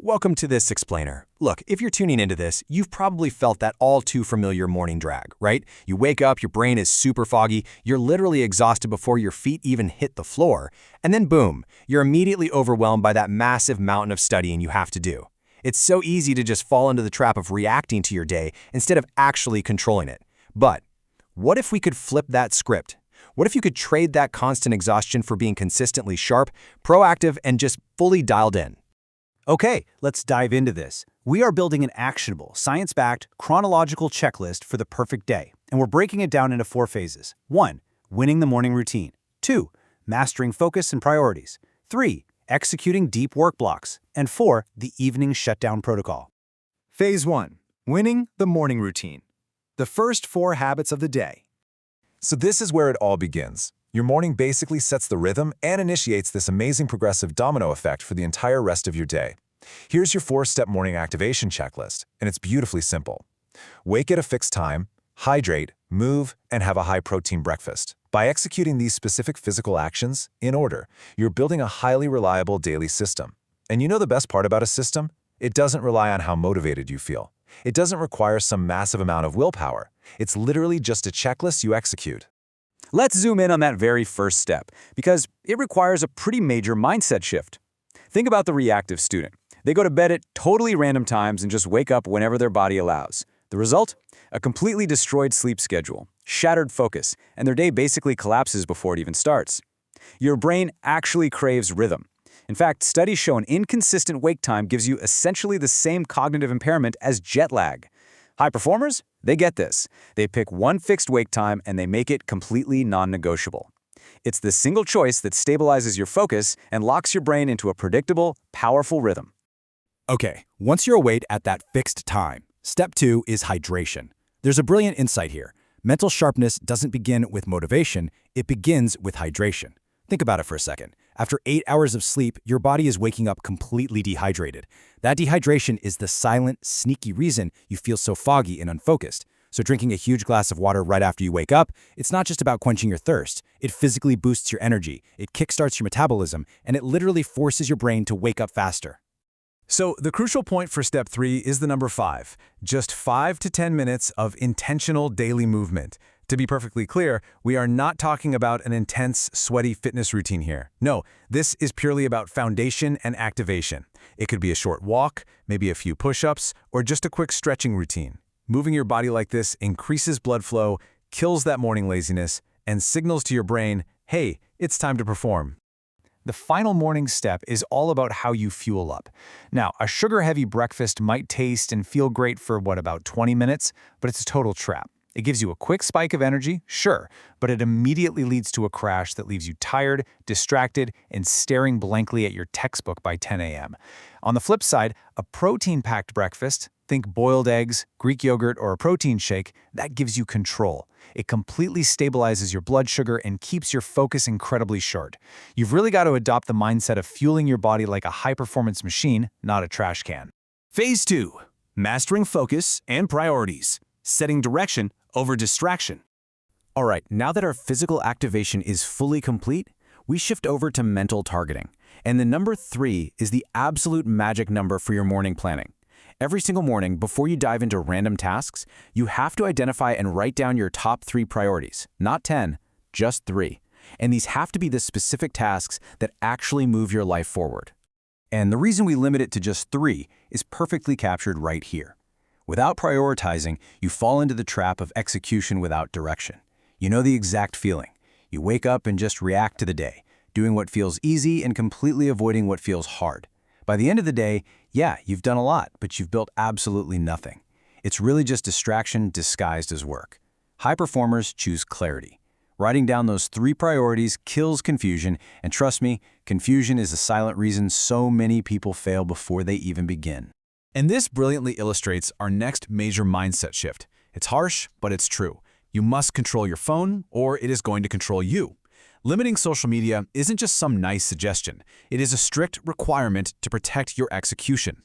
Welcome to this explainer. Look, if you're tuning into this, you've probably felt that all too familiar morning drag, right? You wake up, your brain is super foggy, you're literally exhausted before your feet even hit the floor, and then boom, you're immediately overwhelmed by that massive mountain of studying you have to do. It's so easy to just fall into the trap of reacting to your day instead of actually controlling it. But what if we could flip that script? What if you could trade that constant exhaustion for being consistently sharp, proactive, and just fully dialed in? Okay, let's dive into this. We are building an actionable, science-backed, chronological checklist for the perfect day, and we're breaking it down into 4 phases. 1. Winning the morning routine. 2. Mastering focus and priorities. 3. Executing deep work blocks. And 4. The evening shutdown protocol. Phase 1. Winning the morning routine. The first 4 habits of the day. So this is where it all begins. Your morning basically sets the rhythm and initiates this amazing progressive domino effect for the entire rest of your day. Here's your 4-step morning activation checklist, and it's beautifully simple. Wake at a fixed time, hydrate, move, and have a high-protein breakfast. By executing these specific physical actions in order, you're building a highly reliable daily system. And you know the best part about a system? It doesn't rely on how motivated you feel. It doesn't require some massive amount of willpower. It's literally just a checklist you execute. Let's zoom in on that very first step, because it requires a pretty major mindset shift. Think about the reactive student. They go to bed at totally random times and just wake up whenever their body allows. The result? A completely destroyed sleep schedule, shattered focus, and their day basically collapses before it even starts. Your brain actually craves rhythm. In fact, studies show an inconsistent wake time gives you essentially the same cognitive impairment as jet lag. High performers? They get this. They pick one fixed wake time and they make it completely non-negotiable. It's the single choice that stabilizes your focus and locks your brain into a predictable, powerful rhythm. Okay, once you're awake at that fixed time, step 2 is hydration. There's a brilliant insight here. Mental sharpness doesn't begin with motivation, it begins with hydration. Think about it for a second. After 8 hours of sleep, your body is waking up completely dehydrated. That dehydration is the silent, sneaky reason you feel so foggy and unfocused. So drinking a huge glass of water right after you wake up, it's not just about quenching your thirst. It physically boosts your energy, it kickstarts your metabolism, and it literally forces your brain to wake up faster. So the crucial point for step 3 is the number 5. Just 5 to 10 minutes of intentional daily movement. To be perfectly clear, we are not talking about an intense, sweaty fitness routine here. No, this is purely about foundation and activation. It could be a short walk, maybe a few push-ups, or just a quick stretching routine. Moving your body like this increases blood flow, kills that morning laziness, and signals to your brain, hey, it's time to perform. The final morning step is all about how you fuel up. Now, a sugar-heavy breakfast might taste and feel great for, about 20 minutes, but it's a total trap. It gives you a quick spike of energy, sure, but it immediately leads to a crash that leaves you tired, distracted, and staring blankly at your textbook by 10 a.m. On the flip side, a protein-packed breakfast, think boiled eggs, Greek yogurt, or a protein shake, that gives you control. It completely stabilizes your blood sugar and keeps your focus incredibly sharp. You've really got to adopt the mindset of fueling your body like a high-performance machine, not a trash can. Phase 2. Mastering focus and priorities. Setting direction over distraction. All right, now that our physical activation is fully complete, we shift over to mental targeting. And the number 3 is the absolute magic number for your morning planning. Every single morning, before you dive into random tasks, you have to identify and write down your top 3 priorities. Not 10, just 3. And these have to be the specific tasks that actually move your life forward. And the reason we limit it to just 3 is perfectly captured right here. Without prioritizing, you fall into the trap of execution without direction. You know the exact feeling. You wake up and just react to the day, doing what feels easy and completely avoiding what feels hard. By the end of the day, yeah, you've done a lot, but you've built absolutely nothing. It's really just distraction disguised as work. High performers choose clarity. Writing down those 3 priorities kills confusion, and trust me, confusion is the silent reason so many people fail before they even begin. And this brilliantly illustrates our next major mindset shift. It's harsh, but it's true. You must control your phone, or it is going to control you. Limiting social media isn't just some nice suggestion. It is a strict requirement to protect your execution.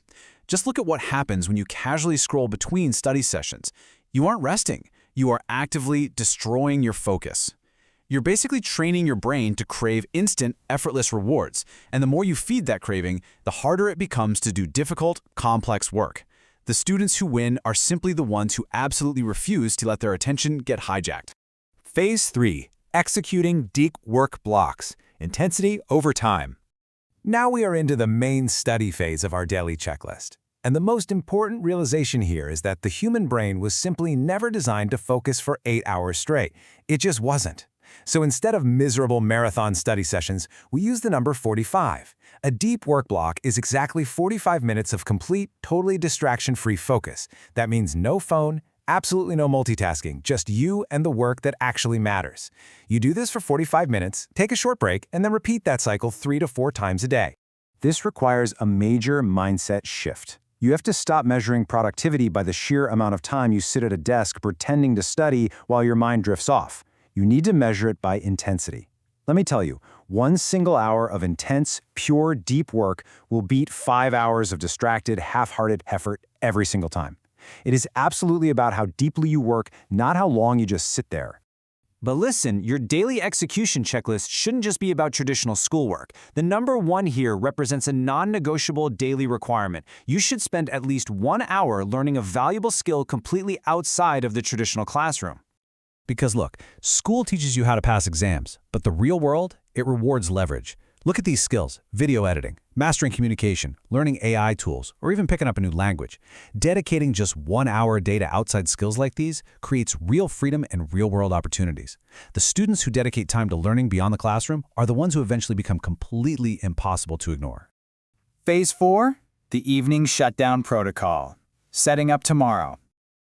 Just look at what happens when you casually scroll between study sessions. You aren't resting. You are actively destroying your focus. You're basically training your brain to crave instant, effortless rewards, and the more you feed that craving, the harder it becomes to do difficult, complex work. The students who win are simply the ones who absolutely refuse to let their attention get hijacked. Phase 3. Executing deep work blocks. Intensity over time. Now we are into the main study phase of our daily checklist. And the most important realization here is that the human brain was simply never designed to focus for 8 hours straight. It just wasn't. So instead of miserable marathon study sessions, we use the number 45. A deep work block is exactly 45 minutes of complete, totally distraction-free focus. That means no phone, absolutely no multitasking, just you and the work that actually matters. You do this for 45 minutes, take a short break, and then repeat that cycle 3 to 4 times a day. This requires a major mindset shift. You have to stop measuring productivity by the sheer amount of time you sit at a desk pretending to study while your mind drifts off. You need to measure it by intensity. Let me tell you, 1 single hour of intense, pure, deep work will beat 5 hours of distracted, half-hearted effort every single time. It is absolutely about how deeply you work, not how long you just sit there. But listen, your daily execution checklist shouldn't just be about traditional schoolwork. The number 1 here represents a non-negotiable daily requirement. You should spend at least 1 hour learning a valuable skill completely outside of the traditional classroom. Because look, school teaches you how to pass exams, but the real world, it rewards leverage. Look at these skills: video editing, mastering communication, learning AI tools, or even picking up a new language. Dedicating just 1 hour a day to outside skills like these creates real freedom and real-world opportunities. The students who dedicate time to learning beyond the classroom are the ones who eventually become completely impossible to ignore. Phase 4, the evening shutdown protocol. Setting up tomorrow.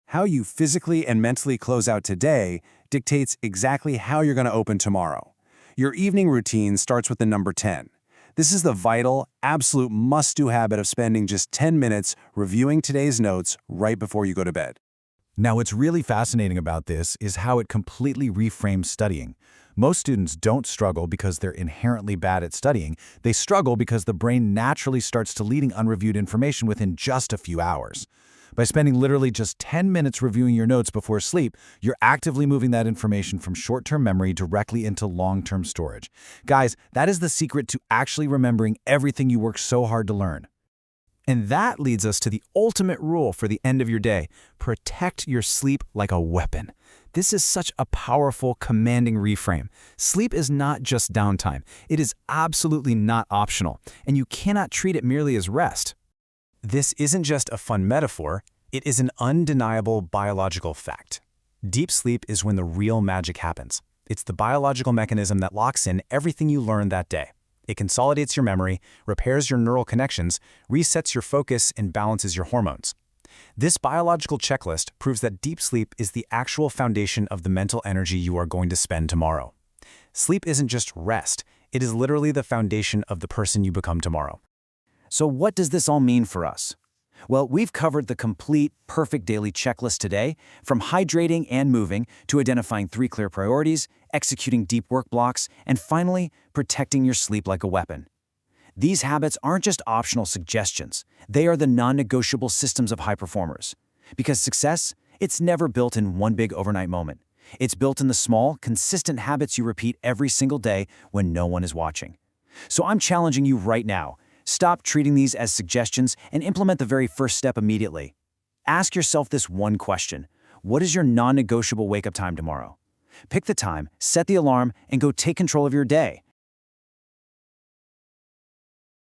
How you physically and mentally close out today dictates exactly how you're going to open tomorrow. Your evening routine starts with the number 10. This is the vital, absolute must-do habit of spending just 10 minutes reviewing today's notes right before you go to bed. Now, what's really fascinating about this is how it completely reframes studying. Most students don't struggle because they're inherently bad at studying. They struggle because the brain naturally starts deleting unreviewed information within just a few hours. By spending literally just 10 minutes reviewing your notes before sleep, you're actively moving that information from short-term memory directly into long-term storage. Guys, that is the secret to actually remembering everything you worked so hard to learn. And that leads us to the ultimate rule for the end of your day: protect your sleep like a weapon. This is such a powerful, commanding reframe. Sleep is not just downtime. It is absolutely not optional, and you cannot treat it merely as rest. This isn't just a fun metaphor, it is an undeniable biological fact. Deep sleep is when the real magic happens. It's the biological mechanism that locks in everything you learned that day. It consolidates your memory, repairs your neural connections, resets your focus, and balances your hormones. This biological checklist proves that deep sleep is the actual foundation of the mental energy you are going to spend tomorrow. Sleep isn't just rest, it is literally the foundation of the person you become tomorrow. So what does this all mean for us? Well, we've covered the complete, perfect daily checklist today, from hydrating and moving to identifying 3 clear priorities, executing deep work blocks, and finally, protecting your sleep like a weapon. These habits aren't just optional suggestions. They are the non-negotiable systems of high performers. Because success, it's never built in one big overnight moment. It's built in the small, consistent habits you repeat every single day when no one is watching. So I'm challenging you right now. Stop treating these as suggestions and implement the very first step immediately. Ask yourself this one question: what is your non-negotiable wake-up time tomorrow? Pick the time, set the alarm, and go take control of your day.